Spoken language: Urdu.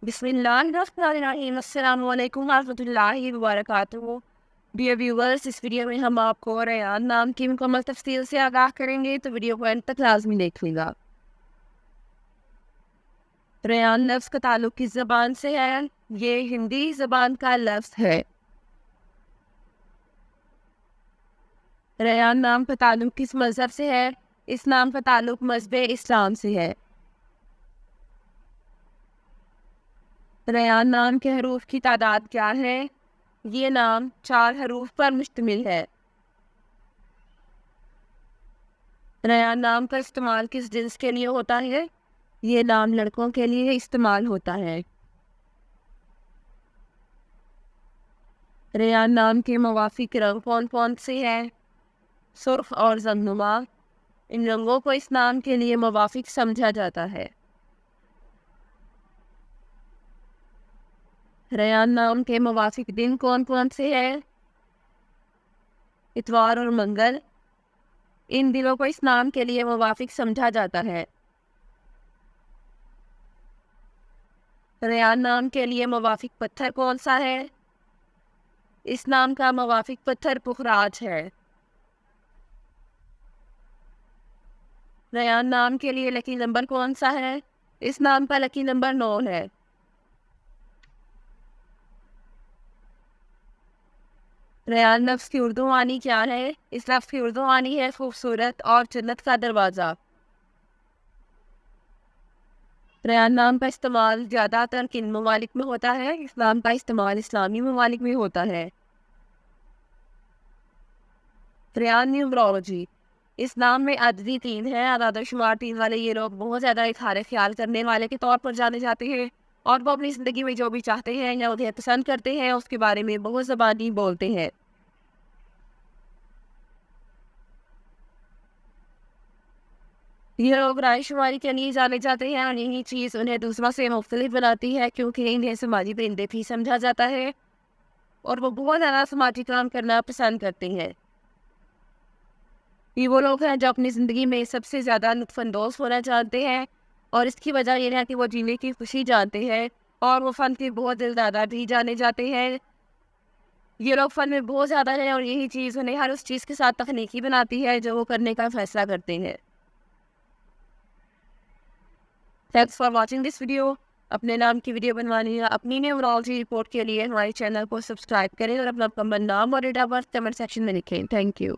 بسم اللہ الرحمن الرحیم۔ السلام علیکم ورحمۃ اللہ وبرکاتہ۔ ڈیئر ویورز، اس ویڈیو میں ہم آپ کو ریان نام کی مکمل تفصیل سے آگاہ کریں گے، تو ویڈیو کو اینڈ تک لازمی دیکھیے گا۔ ریان لفظ کا تعلق کس زبان سے ہے؟ یہ ہندی زبان کا لفظ ہے۔ ریان نام کا تعلق کس مذہب سے ہے؟ اس نام کا تعلق مذہب اسلام سے ہے۔ ریان نام کے حروف کی تعداد کیا ہے؟ یہ نام 4 حروف پر مشتمل ہے۔ ریان نام کا استعمال کس جنس کے لیے ہوتا ہے؟ یہ نام لڑکوں کے لیے استعمال ہوتا ہے۔ ریان نام کے موافق رنگ کون کون سے ہیں؟ سرخ اور زنگنما۔ ان رنگوں کو اس نام کے لیے موافق سمجھا جاتا ہے۔ ریان نام کے موافق دن کون کون سے ہیں؟ اتوار اور منگل۔ ان دنوں کو اس نام کے لیے موافق سمجھا جاتا ہے۔ ریان نام کے لیے موافق پتھر کون سا ہے؟ اس نام کا موافق پتھر پخراج ہے۔ ریان نام کے لیے لکی نمبر کون سا ہے؟ اس نام کا لکی نمبر 9 ہے۔ ریان لفظ کی اردو معنی کیا ہے؟ اس لفظ کی اردو معنی ہے خوبصورت اور جنت کا دروازہ۔ ریان نام کا استعمال زیادہ تر کن ممالک میں ہوتا ہے؟ اس نام کا استعمال اسلامی ممالک میں ہوتا ہے۔ ریان نیومرولوجی۔ اس نام میں عددی 3 ہے۔ اعداد و شمار 3 والے یہ لوگ بہت زیادہ اظہار خیال کرنے والے کے طور پر جانے جاتے ہیں، اور وہ اپنی زندگی میں جو بھی چاہتے ہیں یا انہیں پسند کرتے ہیں اس کے بارے میں بہت زبانی بولتے ہیں۔ یہ لوگ رائے شماری کے لیے جانے جاتے ہیں، اور یہی چیز انہیں دوسروں سے مختلف بناتی ہے، کیونکہ انہیں سماجی پرندے بھی سمجھا جاتا ہے اور وہ بہت زیادہ سماجی کام کرنا پسند کرتے ہیں۔ یہ وہ لوگ ہیں جو اپنی زندگی میں سب سے زیادہ لطف اندوز ہونا چاہتے ہیں، اور اس کی وجہ یہ ہے کہ وہ جینے کی خوشی جانتے ہیں، اور وہ فن کے بہت دلدادہ بھی جانے جاتے ہیں۔ یہ لوگ فن میں بہت زیادہ ہیں، اور یہی چیز انہیں ہر اس چیز کے ساتھ تخلیقی بناتی ہے جو وہ کرنے کا فیصلہ کرتے ہیں۔ Thanks for watching this video. اپنے نام کی ویڈیو بنوانے یا اپنی نیورولوجی رپورٹ کے لیے ہمارے چینل کو سبسکرائب کریں، اور اپنا مکمل نام اور date of birth comment section میں لکھیں۔ Thank you.